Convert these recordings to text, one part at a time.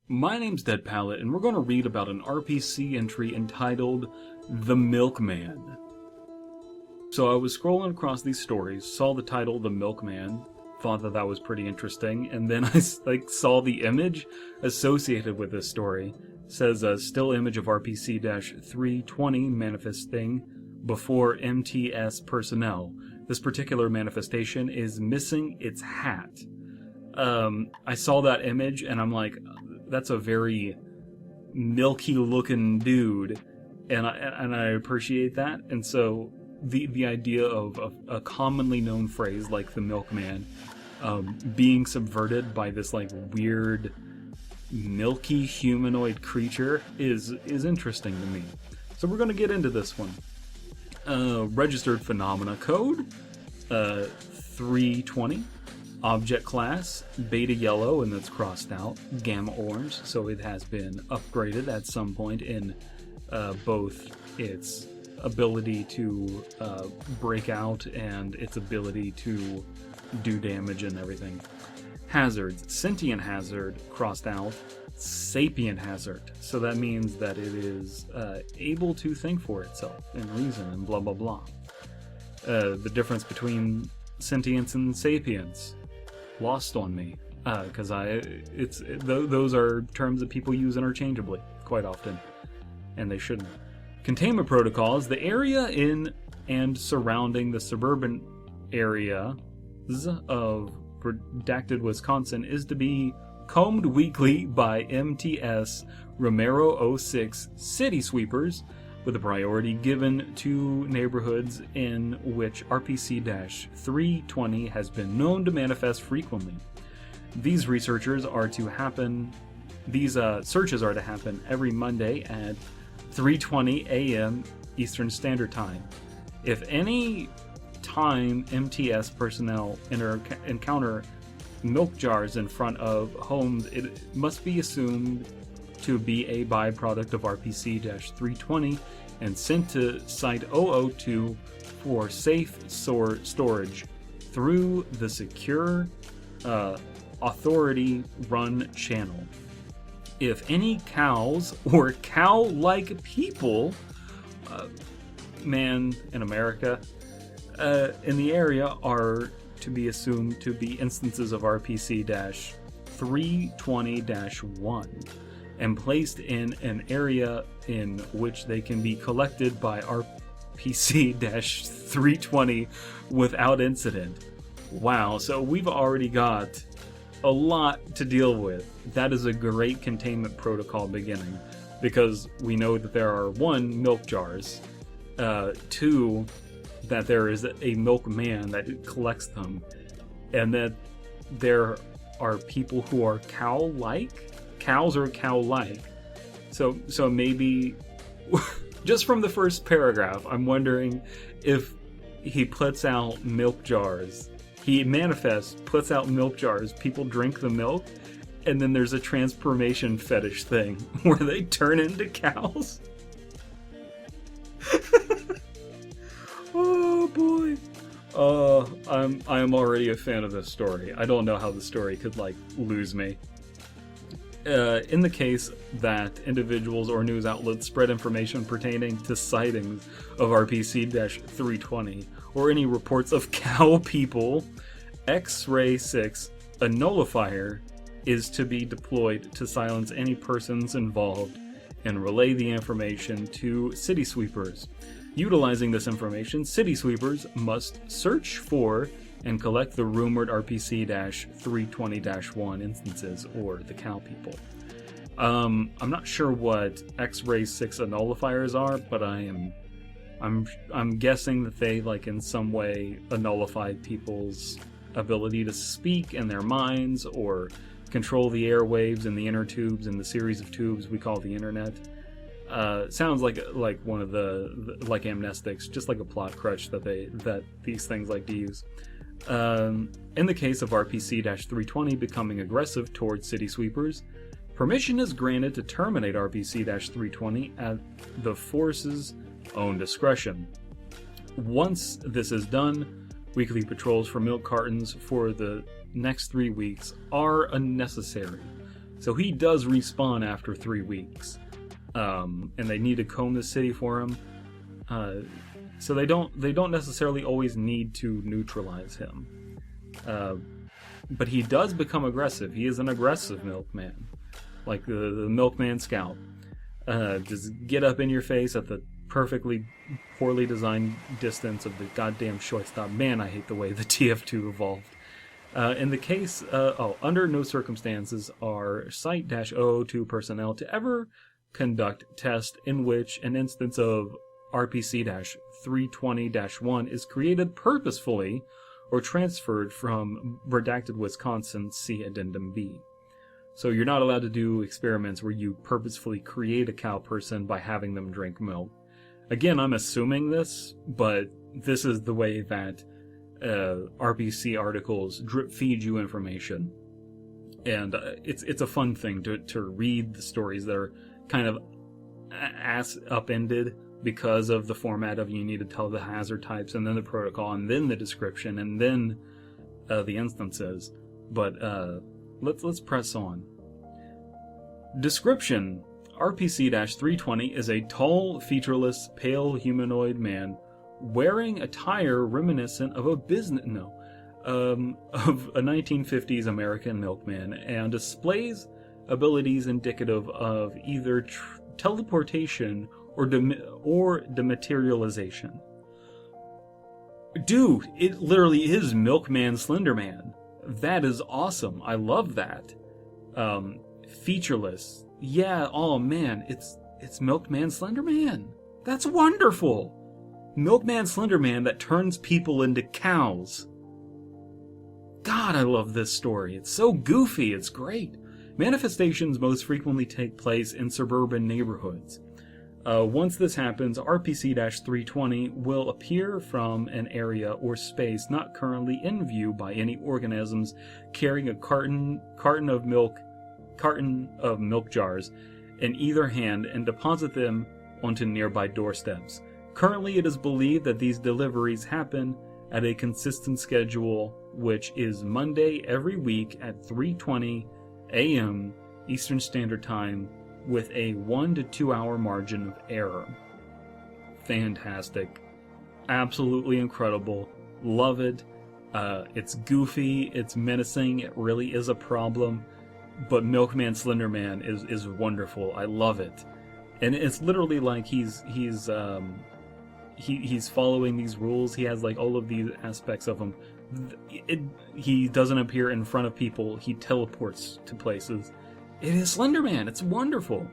My name's Dead Palette, and we're going to read about an RPC entry entitled The Milkman. So I was scrolling across these stories, saw the title The Milkman, thought that was pretty interesting, and then I saw the image associated with this story. It says a still image of RPC-320 manifesting before MTS personnel. This particular manifestation is missing its hat. I saw that image and I'm like, that's a very milky looking dude, and I appreciate that. And so the idea of a commonly known phrase like the milkman being subverted by this like weird milky humanoid creature is interesting to me. So we're going to get into this one. Registered phenomena code 320. Object class, beta yellow, and that's crossed out, gamma orange, so it has been upgraded at some point in both its ability to break out and its ability to do damage and everything. Hazards, sentient hazard, crossed out, sapient hazard, so that means that it is able to think for itself and reason and blah blah blah. The difference between sentience and sapience lost on me, because those are terms that people use interchangeably quite often, and they shouldn't. Containment protocols: the area in and surrounding the suburban areas of redacted Wisconsin is to be combed weekly by MTS Romero 06 city sweepers, with a priority given to neighborhoods in which RPC-320 has been known to manifest frequently. These searches are to happen every Monday at 3:20 a.m. Eastern Standard Time. If any time MTS personnel encounter milk jars in front of homes, it must be assumed to be a byproduct of RPC-320 and sent to Site 002 for safe storage through the secure Authority-run channel. If any cows or cow-like people, man in America, in the area are to be assumed to be instances of RPC-320-1 and placed in an area in which they can be collected by RPC-320 without incident. Wow, so we've already got a lot to deal with. That is a great containment protocol beginning, because we know that there are 1, milk jars, 2, that there is a milkman that collects them, and that there are people who are cow-like. Cows are cow-like. So maybe, just from the first paragraph, I'm wondering if he puts out milk jars. He manifests, puts out milk jars, people drink the milk, and then there's a transformation fetish thing where they turn into cows. Oh boy. I am already a fan of this story. I don't know how the story could lose me. In the case that individuals or news outlets spread information pertaining to sightings of RPC-320 or any reports of cow people, X-Ray 6, a nullifier, is to be deployed to silence any persons involved and relay the information to city sweepers. Utilizing this information, city sweepers must search for and collect the rumored RPC-320-1 instances, or the cow people. I'm not sure what X-Ray 6 nullifiers are, but I'm guessing that they in some way nullify people's ability to speak in their minds or control the airwaves and the inner tubes and the series of tubes we call the internet. Sounds like one of the amnestics, just like a plot crutch that these things like to use. In the case of RPC-320 becoming aggressive towards city sweepers, permission is granted to terminate RPC-320 at the force's own discretion. Once this is done, weekly patrols for milk cartons for the next 3 weeks are unnecessary. So he does respawn after 3 weeks. And they need to comb the city for him. So they don't necessarily always need to neutralize him. But he does become aggressive. He is an aggressive milkman. Like the Milkman Scout. Just get up in your face at the perfectly poorly designed distance of the goddamn shortstop. Man, I hate the way the TF2 evolved. In the case, under no circumstances are Site-002 personnel to ever conduct tests in which an instance of RPC-320-1 is created purposefully or transferred from redacted Wisconsin, see Addendum B. So you're not allowed to do experiments where you purposefully create a cow person by having them drink milk. Again, I'm assuming this, but this is the way that RPC articles drip feed you information. And it's a fun thing to read the stories that are kind of ass upended because of the format of you need to tell the hazard types and then the protocol and then the description and then the instances. But let's press on. Description: RPC-320 is a tall, featureless, pale humanoid man wearing attire reminiscent of a of a 1950s American milkman, and displays abilities indicative of either teleportation or dematerialization. Dude, it literally is Milkman Slenderman. That is awesome. I love that. Featureless. Yeah, oh man, it's Milkman Slenderman. That's wonderful. Milkman Slenderman that turns people into cows. God, I love this story. It's so goofy, it's great. Manifestations most frequently take place in suburban neighborhoods. Once this happens, RPC-320 will appear from an area or space not currently in view by any organisms carrying a carton of milk jars in either hand and deposit them onto nearby doorsteps. Currently, it is believed that these deliveries happen at a consistent schedule, which is Monday every week at 3:20 a.m. Eastern Standard Time, with a 1 to 2 hour margin of error. Fantastic. Absolutely incredible. Love it. It's goofy, it's menacing, it really is a problem, but Milkman Slenderman is wonderful. I love it. And it's literally like he's following these rules. He has like all of these aspects of him. He doesn't appear in front of people. He teleports to places. It is Slenderman. It's wonderful.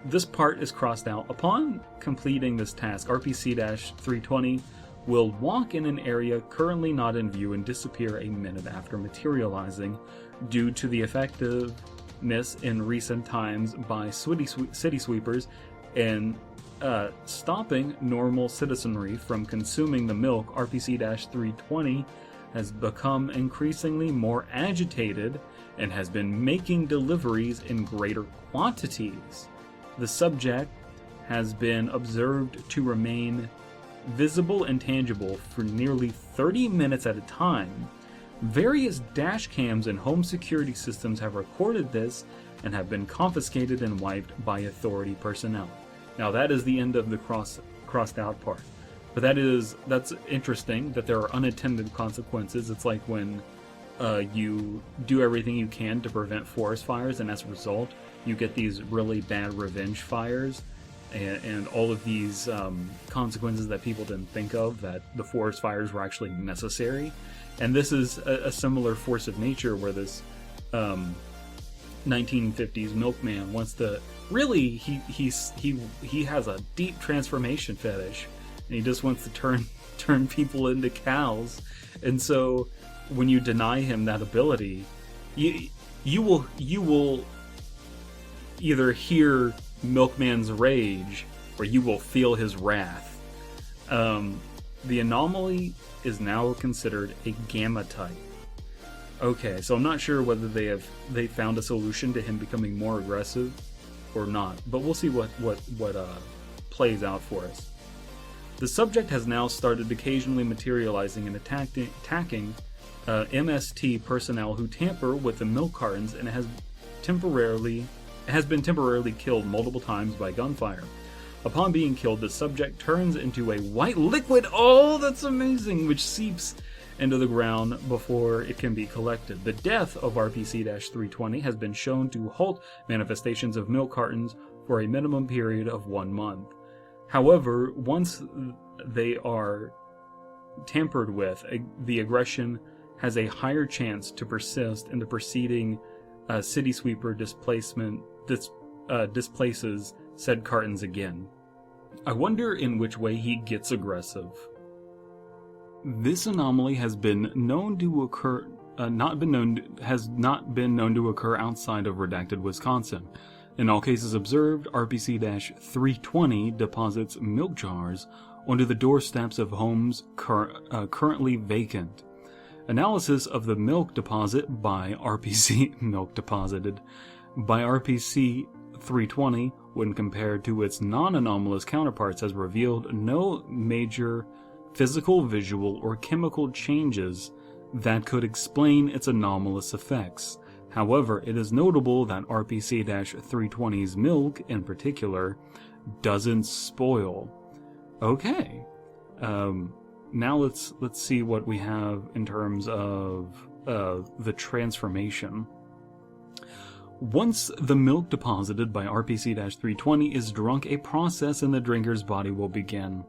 This part is crossed out. Upon completing this task, RPC-320 will walk in an area currently not in view and disappear a minute after materializing due to the effectiveness in recent times by city sweepers and stopping normal citizenry from consuming the milk. RPC-320 has become increasingly more agitated and has been making deliveries in greater quantities. The subject has been observed to remain visible and tangible for nearly 30 minutes at a time. Various dash cams and home security systems have recorded this and have been confiscated and wiped by authority personnel. Now that is the end of the crossed out part. But that's interesting that there are unintended consequences. It's like when you do everything you can to prevent forest fires, and as a result, you get these really bad revenge fires, and all of these consequences that people didn't think of, that the forest fires were actually necessary. And this is a similar force of nature where this 1950s milkman wants to really he has a deep transformation fetish, and he just wants to turn people into cows. And so when you deny him that ability, you will either hear Milkman's rage or you will feel his wrath. The anomaly is now considered a gamma type. Okay, so I'm not sure whether they found a solution to him becoming more aggressive or not, but we'll see what plays out for us. The subject has now started occasionally materializing and attacking MST personnel who tamper with the milk cartons and has been temporarily killed multiple times by gunfire. Upon being killed, the subject turns into a white liquid, oh, that's amazing, which seeps into the ground before it can be collected. The death of RPC-320 has been shown to halt manifestations of milk cartons for a minimum period of 1 month. However, once they are tampered with, the aggression has a higher chance to persist, and the preceding city sweeper displaces said cartons again. I wonder in which way he gets aggressive. This anomaly has been known to occur, has not been known to occur outside of redacted Wisconsin. In all cases observed, RPC-320 deposits milk jars onto the doorsteps of homes currently vacant. Analysis of the milk deposit by RPC-320 when compared to its non-anomalous counterparts has revealed no major physical, visual, or chemical changes that could explain its anomalous effects. However, it is notable that RPC-320's milk, in particular, doesn't spoil. Okay. Now let's see what we have in terms of the transformation. Once the milk deposited by RPC-320 is drunk, a process in the drinker's body will begin.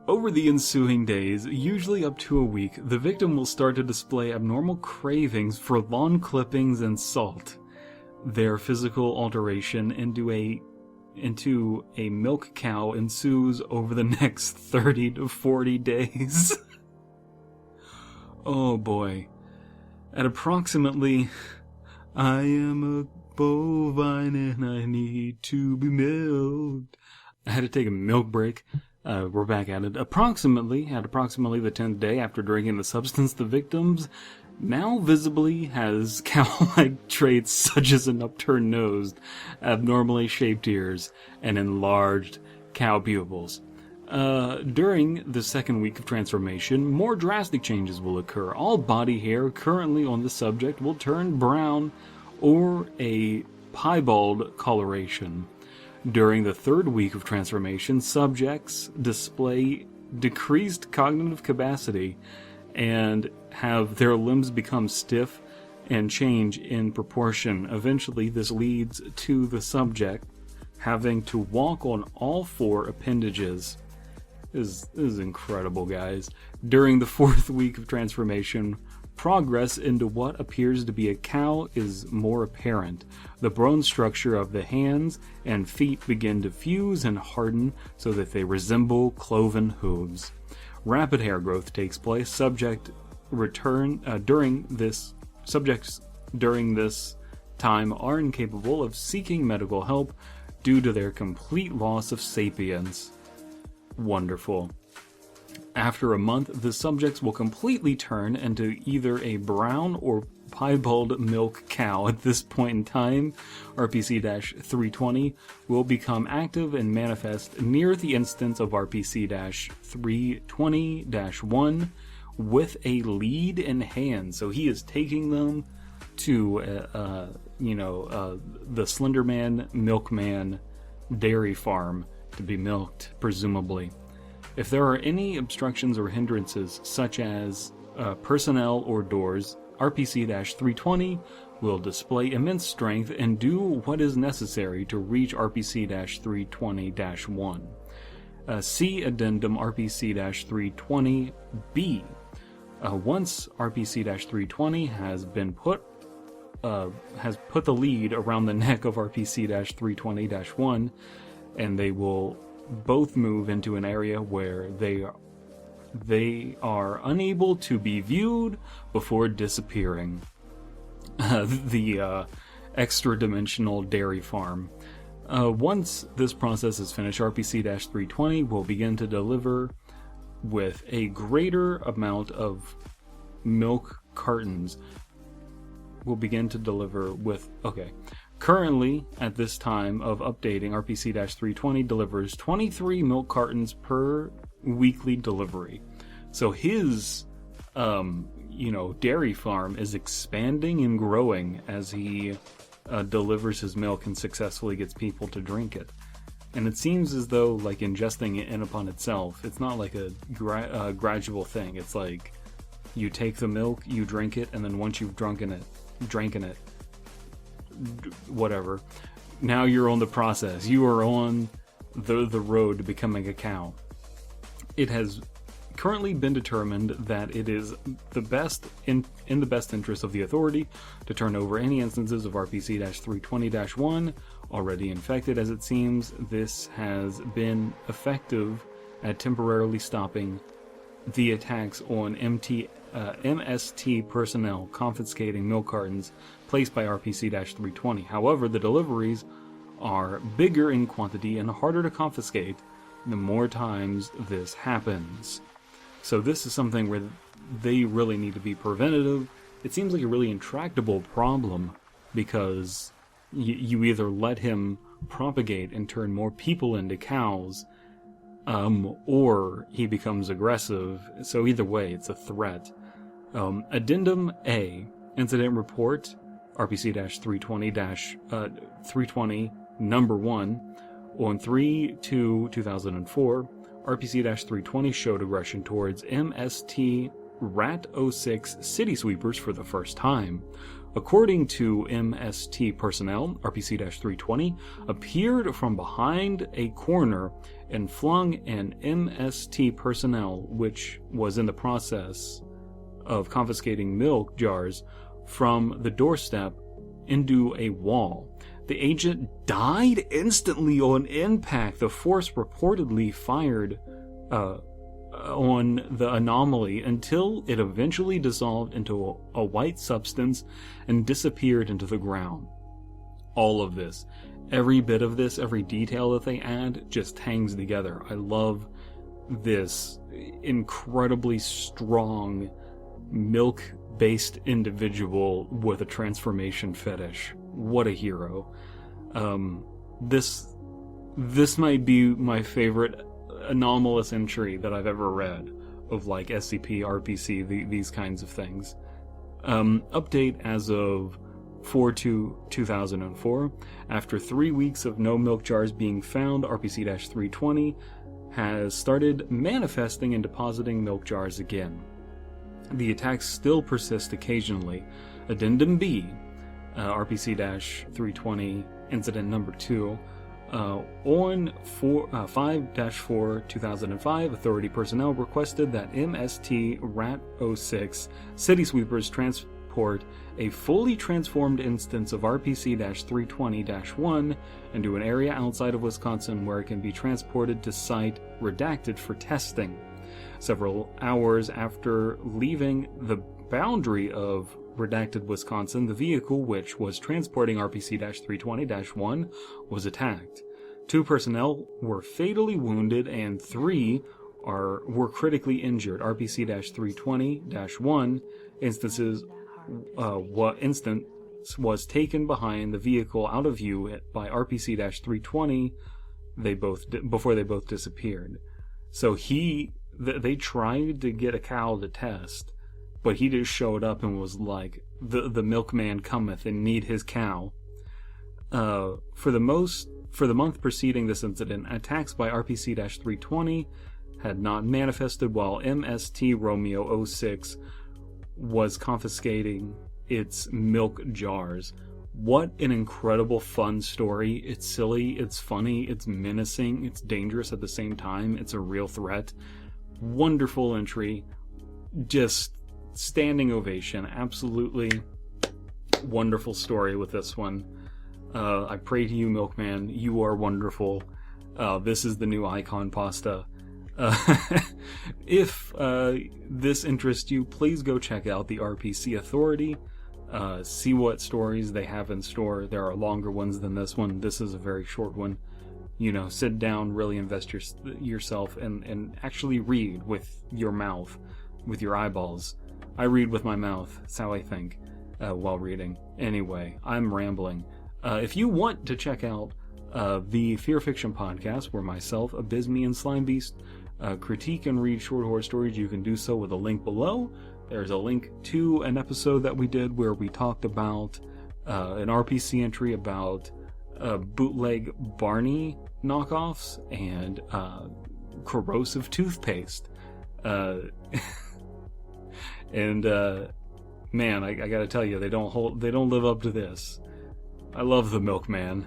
Over the ensuing days, usually up to a week, the victim will start to display abnormal cravings for lawn clippings and salt. Their physical alteration into a milk cow ensues over the next 30 to 40 days. Oh boy. At approximately, I am a bovine and I need to be milked. I had to take a milk break. We're back at it. Approximately the 10th day after drinking the substance, the victims now visibly has cow-like traits such as an upturned nose, abnormally shaped ears, and enlarged cow pupils. During the second week of transformation, more drastic changes will occur. All body hair currently on the subject will turn brown or a piebald coloration. During the third week of transformation, subjects display decreased cognitive capacity and have their limbs become stiff and change in proportion. Eventually, this leads to the subject having to walk on all four appendages. This is incredible, guys. During the fourth week of transformation, progress into what appears to be a cow is more apparent. The bone structure of the hands and feet begin to fuse and harden so that they resemble cloven hooves. Rapid hair growth takes place. Subjects during this time are incapable of seeking medical help due to their complete loss of sapience. Wonderful. After a month, the subjects will completely turn into either a brown or piebald milk cow. At this point in time, RPC-320 will become active and manifest near the instance of RPC-320-1 with a lead in hand. So he is taking them to, the Slenderman, Milkman dairy farm to be milked, presumably. If there are any obstructions or hindrances, such as personnel or doors, RPC-320 will display immense strength and do what is necessary to reach RPC-320-1. See Addendum RPC-320-B. Once RPC-320 has put the lead around the neck of RPC-320-1, and they will both move into an area where they are unable to be viewed before disappearing. The extra-dimensional dairy farm. Once this process is finished, RPC-320 will begin to deliver with a greater amount of milk cartons. Currently, at this time of updating, RPC-320 delivers 23 milk cartons per weekly delivery. So his dairy farm is expanding and growing as he delivers his milk and successfully gets people to drink it. And it seems as though, like, ingesting it in upon itself, it's not like a gradual thing. It's like you take the milk, you drink it, and then once you've drank it, whatever, now you're on the process. You are on the road to becoming a cow. It has currently been determined that it is the best in the best interest of the Authority to turn over any instances of RPC-320-1 already infected. As it seems, this has been effective at temporarily stopping the attacks on MST personnel confiscating milk cartons placed by RPC-320. However, the deliveries are bigger in quantity and harder to confiscate the more times this happens. So this is something where they really need to be preventative. It seems like a really intractable problem because you either let him propagate and turn more people into cows, or he becomes aggressive. So either way, it's a threat. Addendum A, Incident Report, RPC-320 number 1, on 3/2/2004, RPC-320 showed aggression towards MST Rat 06 city sweepers for the first time. According to MST personnel, RPC-320 appeared from behind a corner and flung an MST personnel, which was in the process of confiscating milk jars from the doorstep, into a wall. The agent died instantly on impact. The force reportedly fired on the anomaly until it eventually dissolved into a white substance and disappeared into the ground. All of this, every bit of this, every detail that they add just hangs together. I love this incredibly strong milk-based individual with a transformation fetish. What a hero. This might be my favorite anomalous entry that I've ever read of, like, SCP, RPC, these kinds of things. Update as of 4/2/2004. After 3 weeks of no milk jars being found, RPC-320 has started manifesting and depositing milk jars again. The attacks still persist occasionally. Addendum B, RPC-320 Incident Number 2, on 5/4/2005, Authority personnel requested that MST Rat 06 city sweepers transport a fully transformed instance of RPC-320-1 into an area outside of Wisconsin where it can be transported to site redacted for testing. Several hours after leaving the boundary of redacted Wisconsin, the vehicle which was transporting RPC-320-1 was attacked. 2 personnel were fatally wounded and 3 were critically injured. RPC-320-1 instance was taken behind the vehicle out of view by RPC-320 before they both disappeared. So they tried to get a cow to test, but he just showed up and was like, the Milkman cometh and need his cow. For the month preceding this incident, attacks by RPC-320 had not manifested, while MST Romeo 06 was confiscating its milk jars. What an incredible fun story. It's silly, it's funny, it's menacing, it's dangerous at the same time, it's a real threat. Wonderful entry. Just standing ovation. Absolutely wonderful story with this one. I pray to you, Milkman. You are wonderful. This is the new icon pasta. If this interests you, please go check out the RPC Authority. See what stories they have in store. There are longer ones than this one. This is a very short one. Sit down, really invest yourself, and actually read with your mouth, with your eyeballs. I read with my mouth. That's how I think while reading. Anyway, I'm rambling. If you want to check out the Fear Fiction podcast, where myself, Abysme, and Slimebeast critique and read short horror stories, you can do so with a link below. there's a link to an episode that we did where we talked about an RPC entry about bootleg Barney knockoffs and corrosive toothpaste. And man, I gotta tell you, they don't live up to this. I love the Milkman.